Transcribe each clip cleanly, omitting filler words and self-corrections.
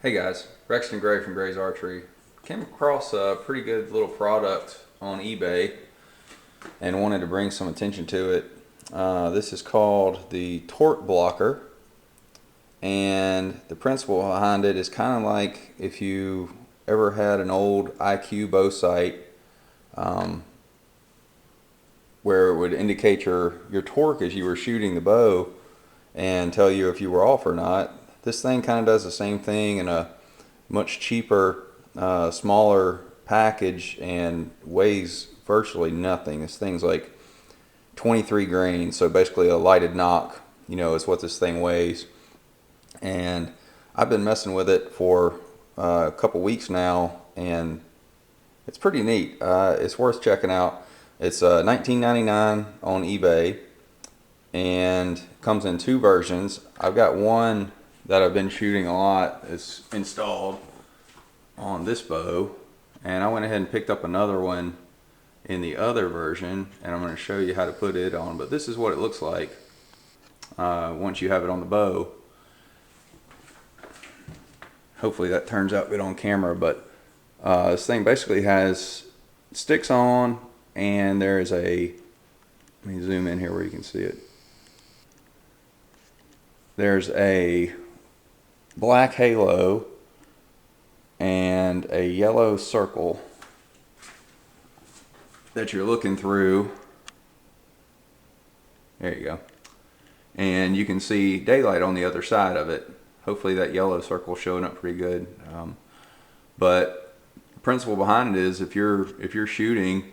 Hey guys, Rexton Gray from Gray's Archery. Came across a pretty good little product on eBay and wanted to bring some attention to it. This is called the TorqueBlocker, and the principle behind it is kind of like if you ever had an old IQ bow sight, um, where it would indicate your torque as you were shooting the bow and tell you if you were off or not. This thing kind of does the same thing in a much cheaper, smaller package and weighs virtually nothing. This thing's like 23 grains, so basically a lighted knock, is what this thing weighs. And I've been messing with it for a couple weeks now, and it's pretty neat. It's worth checking out. It's $19.99 on eBay, and comes in two versions. I've got one that I've been shooting a lot. It's installed on this bow, and I went ahead and picked up another one in the other version, and I'm going to show you how to put it on. But this is what it looks like once you have it on the bow. Hopefully that turns out good on camera, but this thing basically has sticks on, and there's a, let me zoom in here where you can see it. There's a black halo and a yellow circle that you're looking through. There you go. And you can see daylight on the other side of it. Hopefully that yellow circle showing up pretty good. But the principle behind it is if you're shooting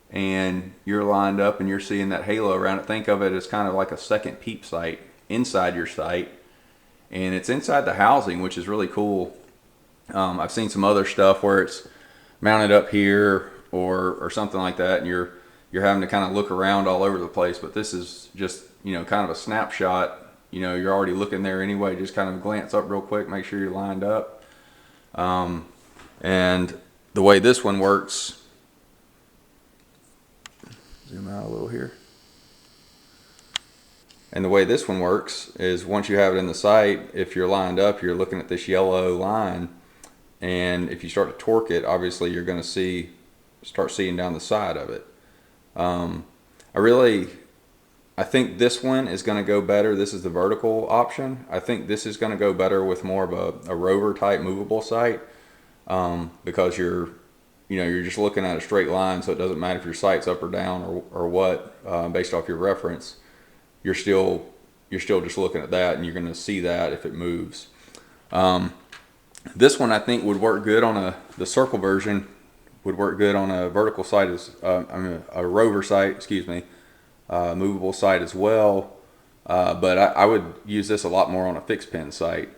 and you're lined up and you're seeing that halo around it, think of it as kind of like a second peep sight inside your sight, and it's inside the housing, which is really cool. I've seen some other stuff where it's mounted up here or something like that, and you're having to kind of look around all over the place. But this is just kind of a snapshot. You're already looking there anyway. Just kind of glance up real quick, make sure you're lined up. And the way this one works, zoom out a little here. And the way this one works is once you have it in the sight, if you're lined up, you're looking at this yellow line, and if you start to torque it, obviously you're going to start seeing down the side of it. I think this one is going to go better. This is the vertical option. I think this is going to go better with more of a rover type movable sight, because you're just looking at a straight line, so it doesn't matter if your sight's up or down or what, based off your reference. You're still just looking at that, and you're going to see that if it moves. This one I think would work good on the circle version. Would work good on a vertical sight a rover sight, excuse me, movable sight as well. But I would use this a lot more on a fixed pin sight,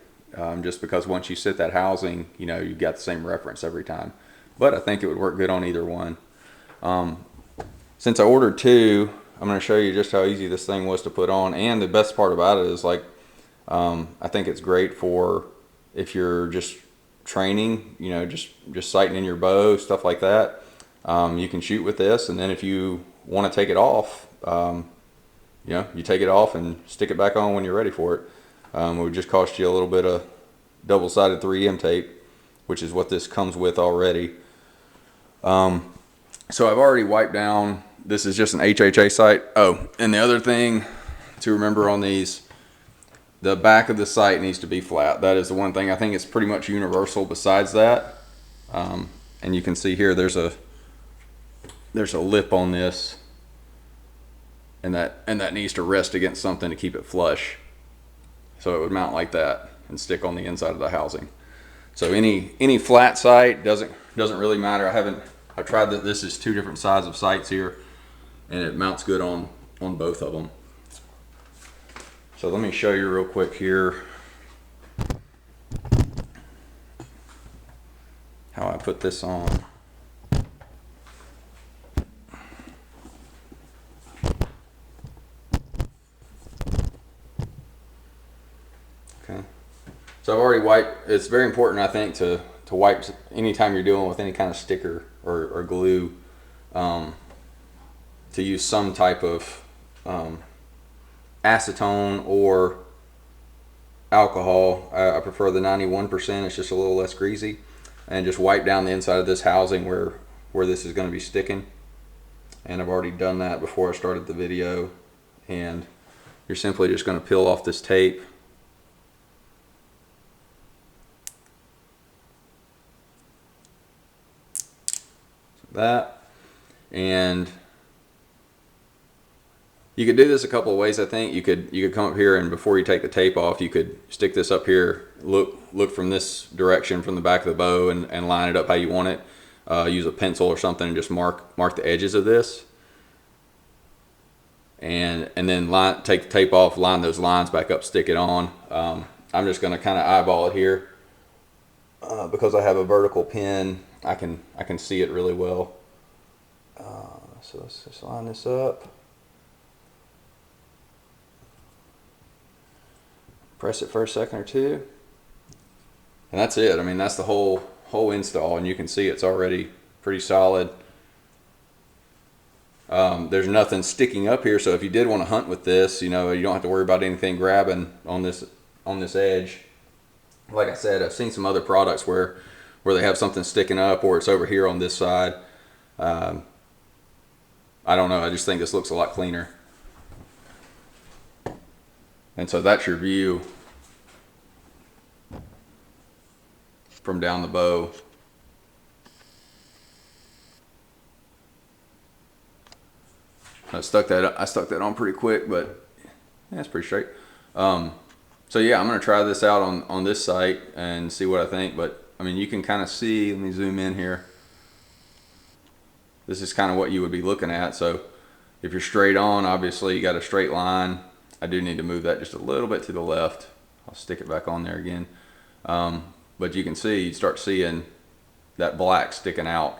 just because once you set that housing, you got the same reference every time. But I think it would work good on either one. Since I ordered two, I'm going to show you just how easy this thing was to put on. And the best part about it is, like, I think it's great for if you're just training, just sighting in your bow, stuff like that. You can shoot with this, and then if you want to take it off, you take it off and stick it back on when you're ready for it. It would just cost you a little bit of double-sided 3M tape, which is what this comes with already. So I've already wiped down. This is just an HHA sight. Oh, and the other thing to remember on these, the back of the sight needs to be flat. That is the one thing. I think it's pretty much universal besides that. And you can see here there's a lip on this, and that needs to rest against something to keep it flush. So it would mount like that and stick on the inside of the housing. So any flat sight doesn't really matter. I tried that. This is two different sides of sights here, and it mounts good on both of them. So let me show you real quick here how I put this on. Okay. So I've already wiped. It's very important, I think, to wipe anytime you're dealing with any kind of sticker or glue, to use some type of acetone or alcohol. I prefer the 91%. It's just a little less greasy. And just wipe down the inside of this housing where this is going to be sticking. And I've already done that before I started the video. And you're simply just going to peel off this tape. That, and you could do this a couple of ways. I think you could come up here, and before you take the tape off, you could stick this up here, look from this direction from the back of the bow, and line it up how you want it. Use a pencil or something and just mark the edges of this, and then take the tape off, line those lines back up, stick it on. I'm just going to kind of eyeball it here because I have a vertical pin. I can see it really well. So let's just line this up. Press it for a second or two. And that's it. I mean, that's the whole install, and you can see it's already pretty solid. There's nothing sticking up here, so if you did want to hunt with this, you know, you don't have to worry about anything grabbing on this edge. Like I said, I've seen some other products where they have something sticking up, or it's over here on this side. I don't know, I just think this looks a lot cleaner. And so that's your view from down the bow. I stuck that on pretty quick, but yeah, it's pretty straight. So yeah, I'm gonna try this out on this site and see what I think. But I mean, you can kind of see, let me zoom in here. This is kind of what you would be looking at. So if you're straight on, obviously you got a straight line. I do need to move that just a little bit to the left. I'll stick it back on there again. But you can see, you start seeing that black sticking out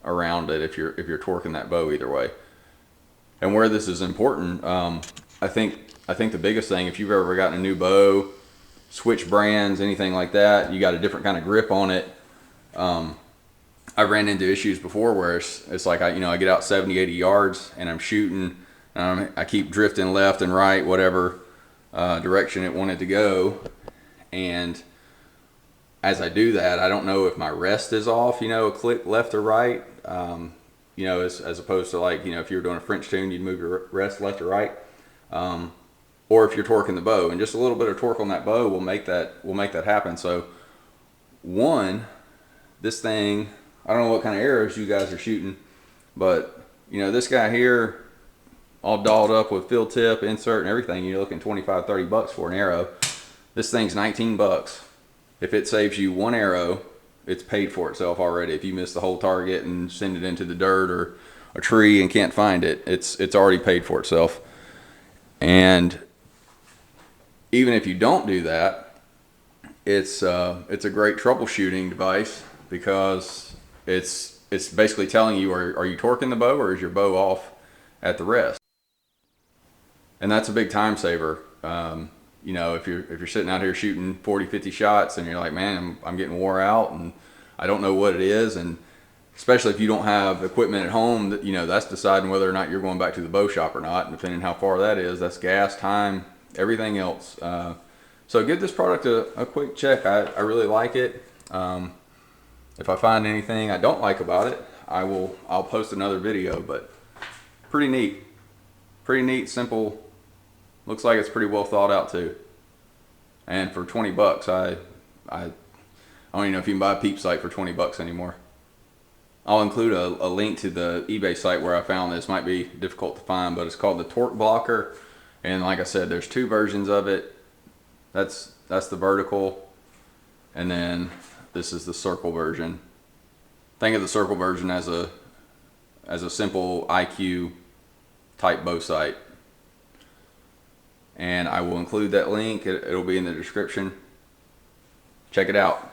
around it if you're torquing that bow either way. And where this is important, I think the biggest thing, if you've ever gotten a new bow, switch brands, anything like that, you got a different kind of grip on it. I ran into issues before where it's like I get out 70, 80 yards and I'm shooting, I keep drifting left and right, whatever direction it wanted to go, and as I do that, I don't know if my rest is off, a click left or right, as opposed to, like, if you were doing a French tune, you'd move your rest left or right, or if you're torquing the bow, and just a little bit of torque on that bow will make that happen. So this thing, I don't know what kind of arrows you guys are shooting, but this guy here, all dolled up with field tip, insert, and everything, you're looking 25, 30 bucks for an arrow. This thing's 19 bucks. If it saves you one arrow, it's paid for itself already. If you miss the whole target and send it into the dirt or a tree and can't find it, it's already paid for itself. And even if you don't do that, it's a great troubleshooting device, because it's basically telling you, are you torquing the bow, or is your bow off at the rest? And that's a big time saver. If you're sitting out here shooting 40, 50 shots and you're like, man, I'm getting wore out and I don't know what it is, and especially if you don't have equipment at home, that's deciding whether or not you're going back to the bow shop or not, and depending how far that is, that's gas, time, everything else. So give this product a quick check. I really like it. If I find anything I don't like about it, I'll post another video. But pretty neat, simple. Looks like it's pretty well thought out too. And for 20 bucks, I don't even know if you can buy a peep sight for 20 bucks anymore. I'll include a link to the eBay site where I found this. Might be difficult to find, but it's called the TorqueBlocker. And like I said, there's two versions of it. That's the vertical, and then this is the circle version. Think of the circle version as a simple IQ type bow sight. And I will include that link. It'll be in the description. Check it out.